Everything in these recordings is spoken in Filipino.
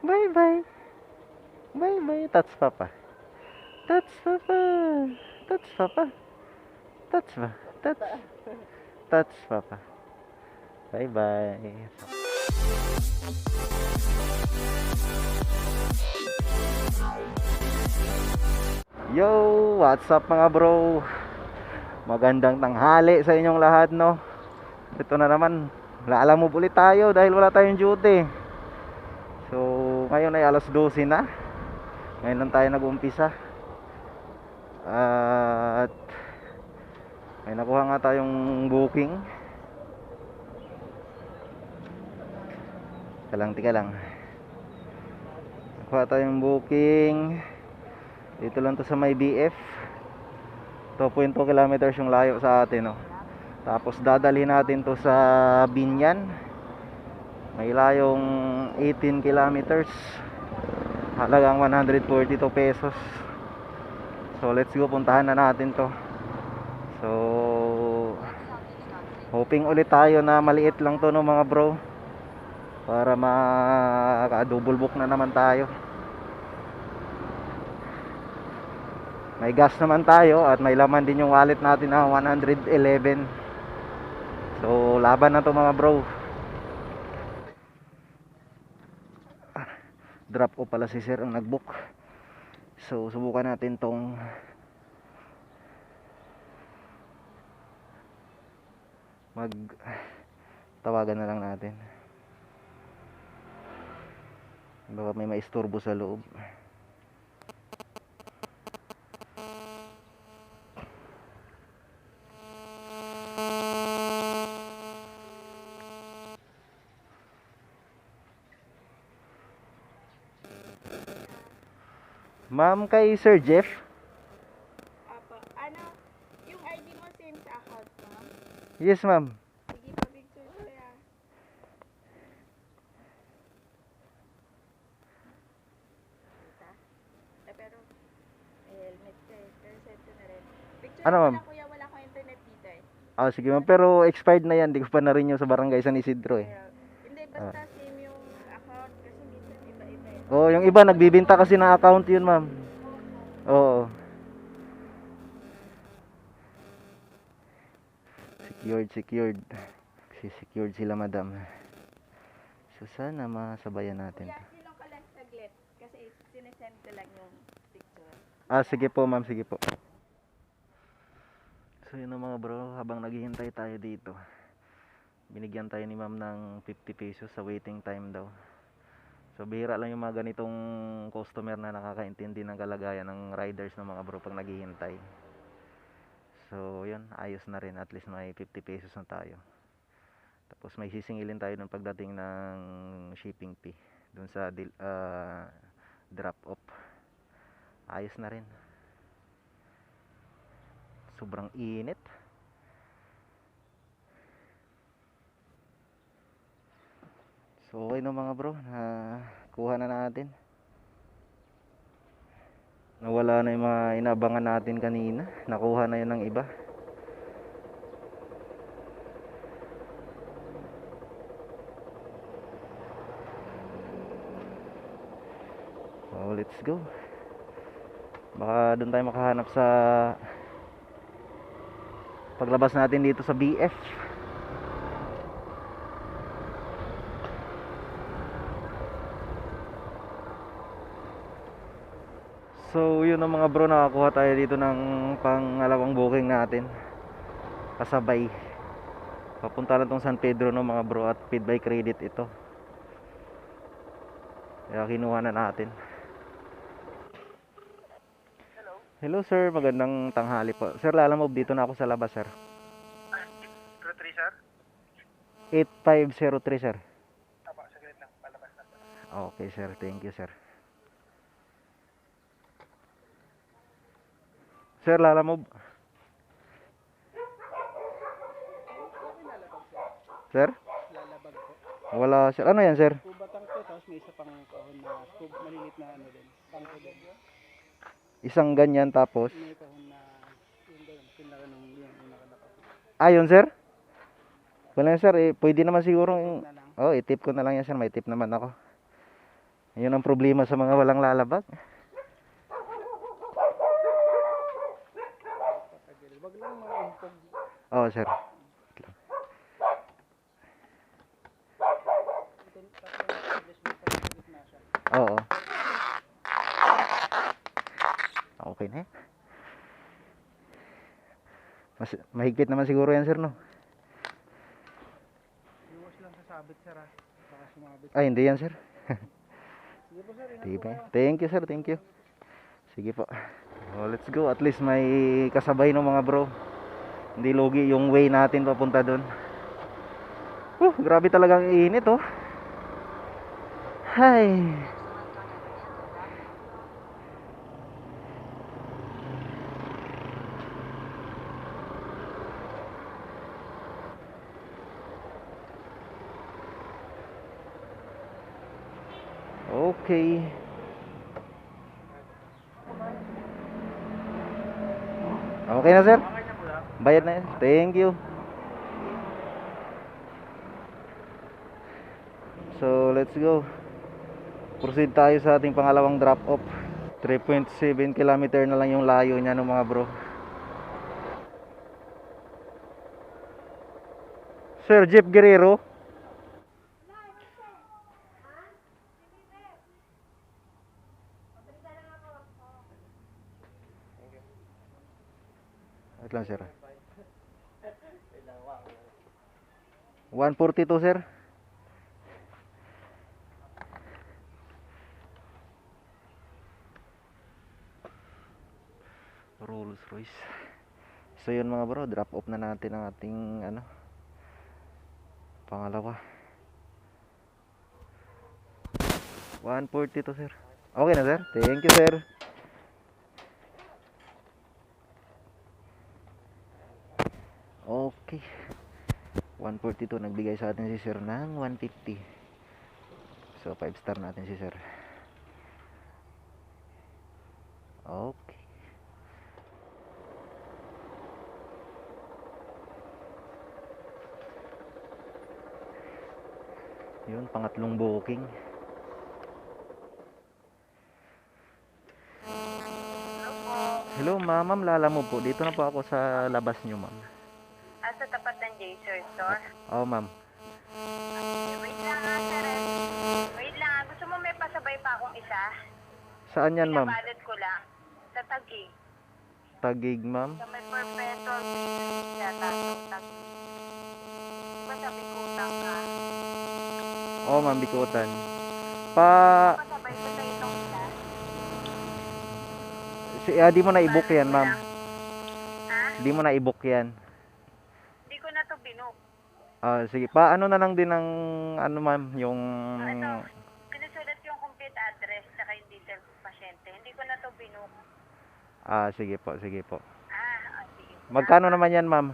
Bye bye. Bye bye. Touch papa. Touch papa. Touch papa. Touch pa. Touch. Touch papa. Bye bye. Yo, what's up mga bro? Magandang tanghali sa inyong lahat, no? Ito na naman, laalamove ulit tayo dahil wala tayong duty. So, ngayon ay alas 12 na. Ngayon lang tayo nag-umpisa. At may nakuha nga tayong booking. Tika lang. Nakuha tayong booking. Dito lang to sa may BF. 2.2 kilometers yung layo sa atin, no? Tapos dadalhin natin to sa Binyan. May layong 18 kilometers. Halagang 142 pesos. So let's go, puntahan na natin to. So hoping ulit tayo na maliit lang to, no mga bro, para maka-double book na naman tayo. May gas naman tayo at may laman din yung wallet natin na 111. So laban na to mga bro. Drop off pala si sir ang nagbook. So subukan natin tong tawagan na lang natin. Baka may maisturbo sa loob. Ma'am, kay Sir Jeff? Apo. Ano, yung ID mo same sa account mo? Yes, ma'am. Sige pa, picture ko ya. Pero, may helmet ka eh. Pero set ko na rin. Picture Ano, ko ma'am? na kuya, wala akong internet dito eh. Ah, sige ma'am. Pero expired na yan. Di ko pa na-renew sa barangay San Isidro eh. Hindi, basta same yung account. Kasi minsan iba-iba eh. Oh, yung iba nagbibinta kasi ng account yun, ma'am. Oo. Secured. Kasi secured sila, madam. So sana masabayan natin. Kuya, silong ka lang saglit. Kasi sinesend ko lang yung picture. Ah, sige po, ma'am. Sige po. So yun mga bro, habang naghihintay tayo dito, binigyan tayo ni ma'am ng 50 pesos sa waiting time daw. So bihira lang yung mga ganitong customer na nakakaintindi ng kalagayan ng riders ng mga bro pag naghihintay. So yun, ayos na rin, at least may 50 pesos na tayo. Tapos may sisingilin tayo ng pagdating ng shipping fee dun sa drop off. Ayos na rin. Sobrang init. So okay no mga bro, kuha na natin. Nawala na yung mga inabangan natin kanina. Nakuha na yun ng iba. So let's go. Baka doon tayo makahanap sa paglabas natin dito sa BF. So yun ang mga bro, nakakuha tayo dito ng pangalawang booking natin. Kasabay. Papunta lang tong San Pedro no mga bro, at paid by credit ito. Kaya kinuha na natin. Hello sir, magandang tanghali po. Sir, lalamove dito na ako sa labas sir. 03 sir? 8503 sir. Tama, saglit lang. Palabas na. Okay sir, thank you sir. Sir, lalamove. Sir? Lalabag po. Wala sir. Ano yan sir? Kubatang to, tapos may isa pang kahon na malilit na ano din. Pangko din. Isang ganyan tapos. May kahon na yun doon. Pinaka nung yun nakalapag. Ah, yun sir? Wala yan sir, pwede naman siguro Na lang. oh, i-tip ko na lang yan sir, may tip naman ako. Yun ang problema sa mga walang lalabag. Patagil. Wag lang maumpog. Oo, sir. Tapos adjust mo pag sa gitna siya. Oo. Okay na yan. Mahigpit naman siguro yan, sir, no? Iwas lang sa sabit, sir, ha. Baka sumabit. Ay, hindi yan, sir. Sige po, sir. Ingat po Diba? kayo. Thank you, sir. Thank you. Sige po. Oh, let's go. At least may kasabay ng mga bro. Hindi logi yung way natin papunta doon. Grabe talagang init, oh. Hay. Okay. Okay na, sir? Bayad na yan. Thank you. So, let's go. Proceed tayo sa ating pangalawang drop off. 3.7 kilometer na lang yung layo niya ng mga bro. Sir Jeep Guerrero. Wait lang, sir. 142, sir. Rolls Royce. So yun mga bro, drop off na natin ang ating pangalawa. 142, sir. Okay na, sir. Thank you, sir. Okay. 142 nagbigay sa atin si sir ng 150. So 5 star natin si sir. Okay. Yun, pangatlong booking. Hello ma'am, ma'am Lala mo po. Dito na po ako sa labas nyo, ma'am. Sa tapat ng Jaser store? Oo, ma'am. Wait lang ha, sir. Wait lang. Gusto mo may pasabay pa akong isa? Saan yan, ma'am? Pinabalot ko lang. Sa Taguig. Tagig, ma'am. Sa may perpetual business siya. Tatong Taguig. Diba sabi ko utang ka? Oo, ma'am, Bikutan. Pa... Pasabay ko sa itong isa. Di mo na i-book yan, ma'am. Ha? Di mo na i-book yan. Hindi ko na to binook. Sige. Paano na lang din ng ma'am, yung... Ano? Pinusulat yung complete address tsaka yung detail ng pasyente. Hindi ko na to binook. Sige po, sige po. Sige. Magkano naman yan, ma'am?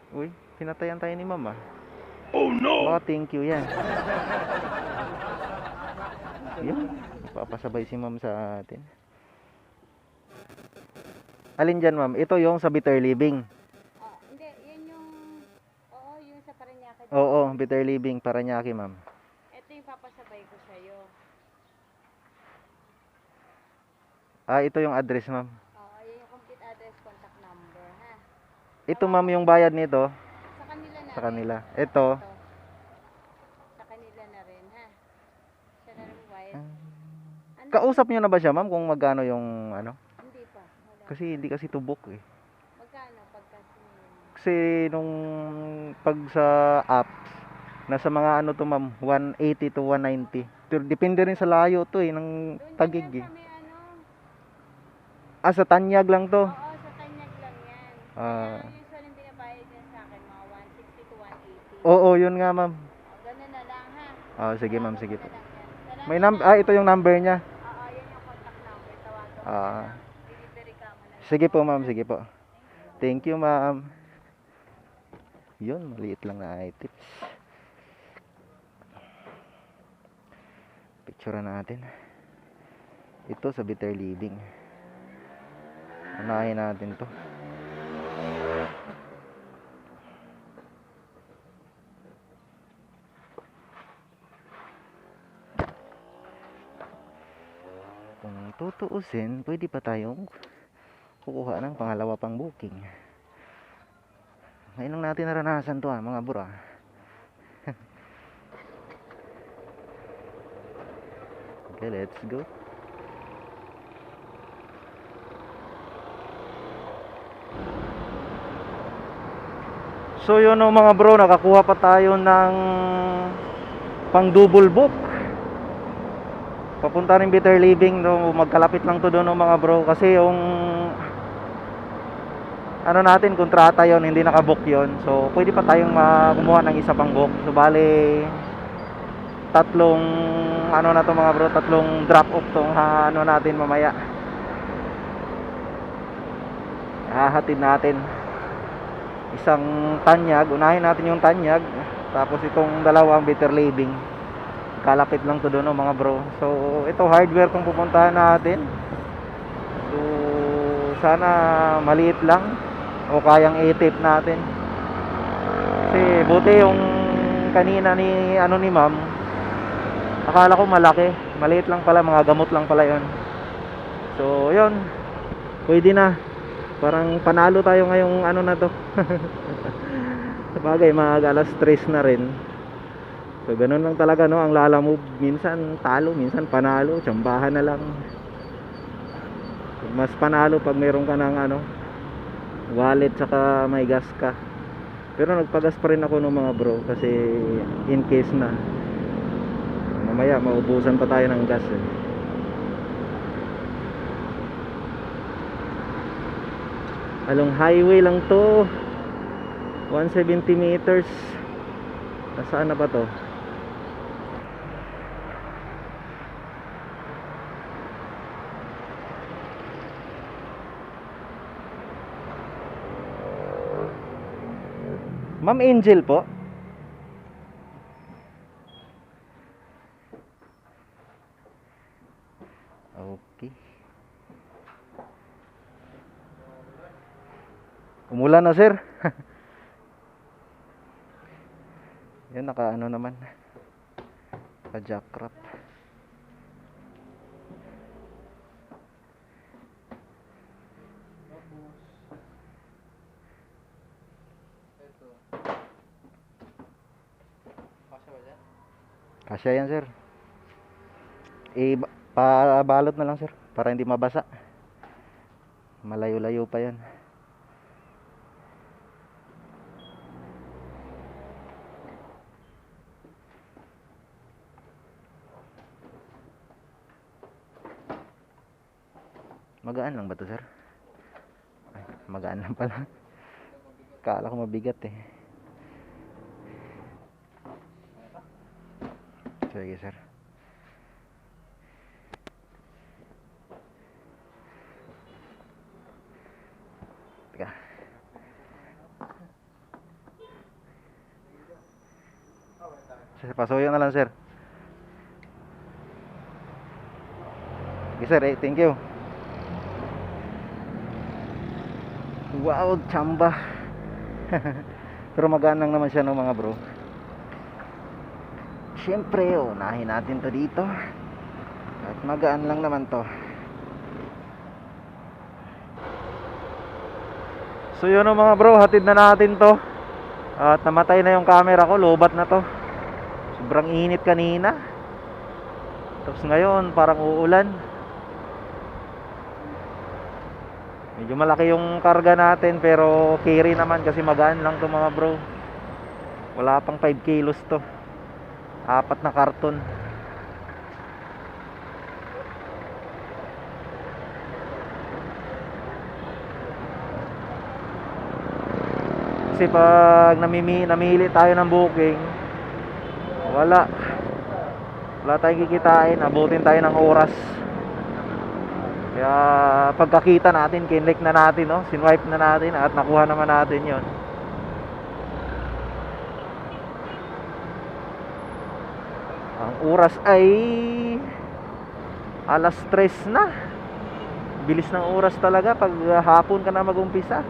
Uy, pinatayan tayo ni ma'am, ah. Oh no! Baka thank you yan. Yan, papasabay si ma'am sa atin. Alin dyan, ma'am? Ito yung sa Bitter Living. Hindi, yun yung, oo, yung sa Parañaque. Oo, Bitter Living, Parañaque, ma'am. Ito yung papasabay ko sa'yo. Ito yung address, ma'am. Oo, yun yung complete address, contact number, ha? Ito, ma'am, yung bayad nito. Sa kanila na Sa rin. kanila. Ito. Sa kanila na rin, ha? Siya na rin bayad. Ano? Kausap nyo na ba siya, ma'am, kung magkano yung Hindi pa. Wala. Kasi hindi kasi tubok eh. Magkano pagka sinilin? Kasi nung pag sa apps, nasa mga to, ma'am, 180 to 190. Pero depende rin sa layo to eh, ng Doon Taguig yan eh. sa may Sa Tanyag lang to. Oo, sa Tanyag lang yan. Ah. Usually binabayad niya sa akin, mga 160 to 180. Oo, yun nga, ma'am. Ganun na lang, ha? Sige, ma'am, sige po. Ganun na lang yan. Salamat May na. ito yung number niya. Oo, yan yung contact number. Tawagan mo Ah. na lang. Delivery ka mo na lang. Sige po, ma'am, sige po. Thank you, ma'am. Yun, maliit lang na items. Picture natin. Ito sa Bitter Living. Unahin natin to. tutuusin, pwede pa tayong kukuha ng pangalawa pang booking. Ngayon lang natin naranasan to mga bro. Okay, let's go. So yun mga bro, nakakuha pa tayo ng pang double book papunta rin Bitter Living. Magkalapit lang to doon mga bro, kasi yung ano natin, kontrata yon, hindi nakabook yon. So pwede pa tayong kumuha ng isa pang book. So bali tatlong ano na to mga bro, tatlong drop off tong ano natin mamaya. Hahatid natin isang Tanyag, unahin natin yung Tanyag, tapos itong dalawang Bitter Living. Kalapit lang to doon mga bro. So ito hardware tong pupuntahan natin. So sana maliit lang o kayang i-tape natin. Kasi buti yung kanina ni ni ma'am, akala ko malaki, maliit lang pala, mga gamot lang pala yon. So yun, pwede na. Parang panalo tayo ngayong ano na to. Sabagay, mga alas 3 na rin. So ganun lang talaga ang Lala Move. Minsan talo, minsan panalo, tsambahan na lang. Mas panalo pag meron ka ng wallet tsaka may gas ka. Pero nagpagas pa rin ako mga bro, kasi in case na mamaya maubusan pa tayo ng gas Along highway lang to, 170 meters. Nasaan na ba to? Ma'am Angel po. Okay. Umulan na sir. Yan, naka naman, naka jackrap. Kasya yan sir. Pabalot na lang sir, para hindi mabasa. Malayo-layo pa yan. Magaan lang ba to sir? Ay, magaan lang pala. Kala ko mabigat Sige sir. Teka. Sir, pasuyo na lang sir. Sige sir, thank you. Wow, tsamba. Pero magaan lang naman siya mga bro. Siyempre, unahin natin to dito. At magaan lang naman to. So yun mga bro, hatid na natin to. At namatay na yung camera ko, lobat na to. Sobrang init kanina. Tapos ngayon, parang uulan. Medyo malaki yung karga natin, pero carry naman kasi magaan lang to mga bro. Wala pang 5 kilos to. 4 na karton. Kasi pag namili tayo ng booking, wala tayong kikitain, abutin tayo ng oras. Kaya pagkakita natin, kinlik na natin, sinwipe na natin at nakuha naman natin yon. Ang oras ay alas 3 na. Bilis ng oras talaga pag hapon ka na mag-umpisa.